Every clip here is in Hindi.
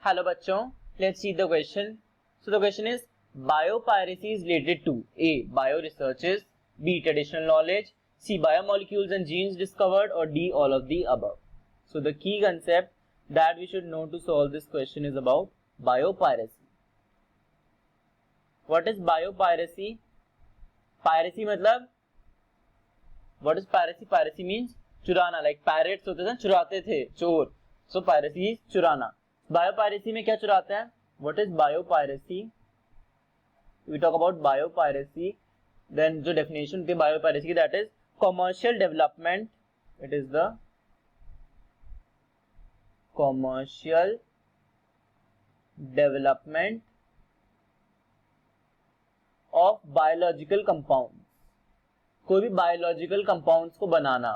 Hello बच्चों, let's see the question. So the question is, biopiracy is related to A. Bio researches, B. Traditional knowledge, C. Biomolecules and genes discovered, or D. All of the above. So the key concept that we should know to solve this question is about biopiracy. What is biopiracy? Piracy मतलब what is piracy? Piracy means चुराना, like pirates होते थे, चुराते थे, चोर. So piracy is चुराना. बायोपायरेसी में क्या चुराते हैं? What is biopiracy? We talk about biopiracy, then जो definition होती है biopiracy की, that is commercial development. It is the commercial development of biological compounds. कोई भी biological compounds को बनाना.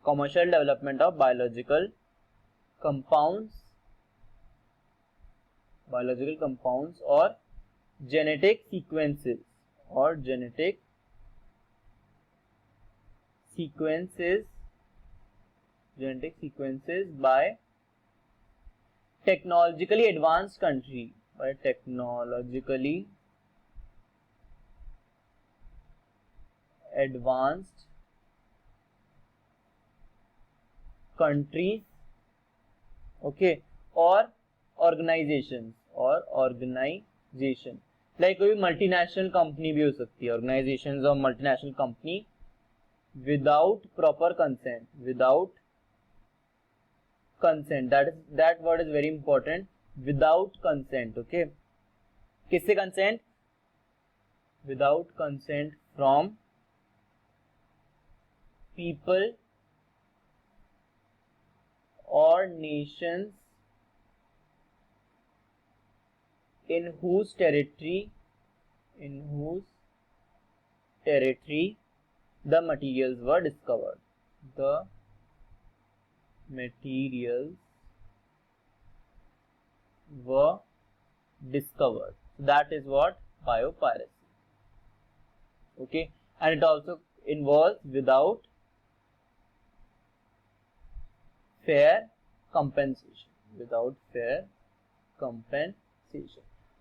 Commercial development of biological compounds or genetic sequences by technologically advanced countries okay, और organization like कोई multinational company भी हो सकती है, organizations और multinational company without proper consent, that word is very important, without consent. Okay, किससे consent? Without consent from people or nations in whose territory the materials were discovered. That is what biopiracy. Okay, and it also involves without fair compensation.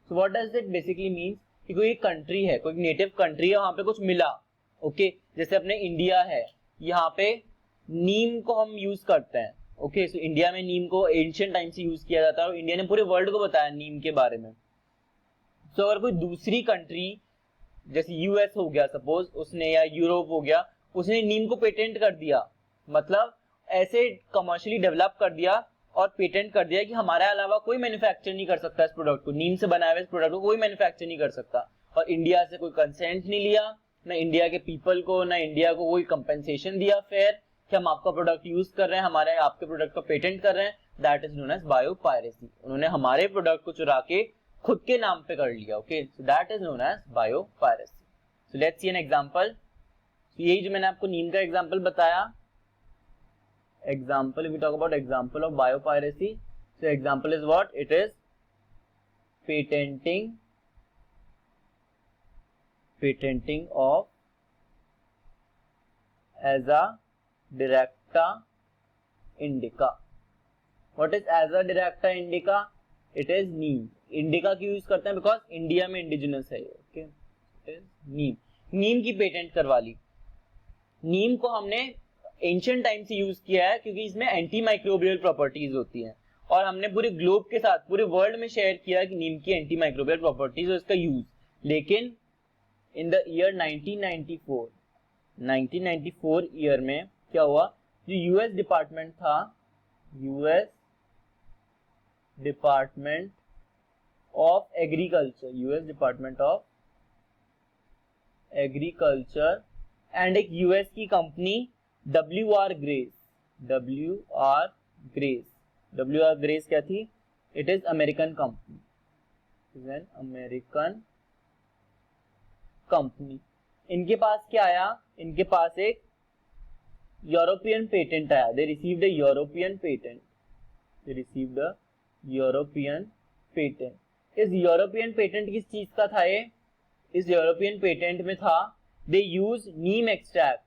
So what does it basically mean? कि कोई कंट्री है, कोई नेटिव कंट्री है, वहां पे कुछ मिला. ओके, जैसे अपने इंडिया है, यहाँ पे नीम को हम यूज करते हैं. ओके, सो इंडिया में नीम को एंशिएंट टाइम से यूज किया जाता है और इंडिया ने पूरे वर्ल्ड को बताया नीम के बारे में. सो अगर कोई दूसरी कंट्री जैसे यूएस हो गया सपोज, उसने, या यूरोप हो गया, उसने नीम को पेटेंट कर दिया, मतलब ऐसे कमर्शियली डेवलप कर दिया और पेटेंट कर दिया कि हमारे अलावा कोई मैन्युफैक्चर नहीं कर सकता इस प्रोडक्ट को, नीम से बनाए हुए इस प्रोडक्ट को कोई मैन्युफैक्चर नहीं कर सकता. और इंडिया से कोई कंसेंट नहीं लिया, ना इंडिया के पीपल को, ना इंडिया को कोई कंपेंसेशन दिया फेयर कि हम आपका प्रोडक्ट यूज कर रहे हैं, हमारे आपके प्रोडक्ट का पेटेंट कर रहे हैं. That is known as biopiracy. उन्होंने हमारे प्रोडक्ट को चुरा के खुद के नाम पे कर लिया. Okay, so that is known as biopiracy. So let's see an example. यही जो मैंने आपको नीम का एग्जांपल बताया, example, if we talk about example of biopiracy, so example is what? It is patenting of Azadirachta indica. What is Azadirachta indica? It is neem. Indica क्यों यूज करते हैं? बिकॉज इंडिया में इंडिजिनस है. ओके, इट इज नीम की पेटेंट करवा ली. नीम को हमने एंशिएंट टाइम से यूज किया है क्योंकि इसमें एंटी माइक्रोबियल प्रॉपर्टीज होती हैं और हमने पूरे ग्लोब के साथ पूरे वर्ल्ड में शेयर किया कि नीम की एंटी माइक्रोबियल प्रॉपर्टीज और इसका यूज. लेकिन इन द ईयर 1994 ईयर में क्या हुआ? जो यूएस डिपार्टमेंट था, US department of agriculture and एक यूएस की कंपनी WR Grace क्या थी? It is American company. इनके पास क्या आया? इनके पास एक यूरोपियन पेटेंट आया. They received a European patent. इस यूरोपियन पेटेंट किस चीज का था? ये इस यूरोपियन पेटेंट में था they use neem extract.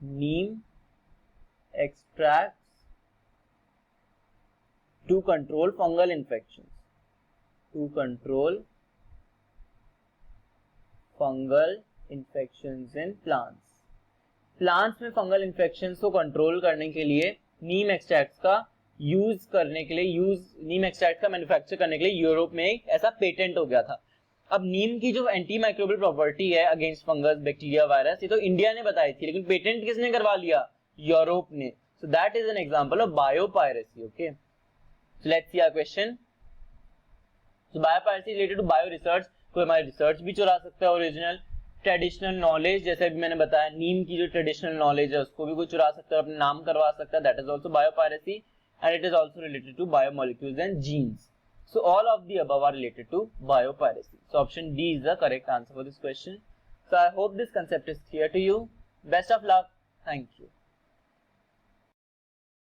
neem extracts to control fungal infections. To control fungal infections in plants. Plants में फंगल इन्फेक्शंस को कंट्रोल करने के लिए नीम एक्सट्रैक्ट का यूज करने के लिए नीम एक्सट्रैक्ट का मैन्युफैक्चर करने के लिए यूरोप में एक ऐसा पेटेंट हो गया था। अब नीम की जो एंटी माइक्रोबियल प्रॉपर्टी है अगेंस्ट फंगस, बैक्टीरिया, वायरस, ये तो इंडिया ने बताई थी, लेकिन पेटेंट किसने करवा लिया? यूरोप ने। So that is an example of biopiracy. Okay, so let's see our question. So biopiracy related to bio research, कोई हमारी रिसर्च भी चुरा सकता है ओरिजिनल। ट्रेडिशनल नॉलेज, जैसे अभी मैंने बताया, नीम की जो ट्रेडिशनल नॉलेज है उसको भी कोई चुरा सकता है, अपने नाम करवा सकता है, that is also biopiracy, and it is also related to biomolecules and genes. So all of the above are related to biopiracy. So option D is the correct answer for this question. So I hope this concept is clear to you. Best of luck. Thank you.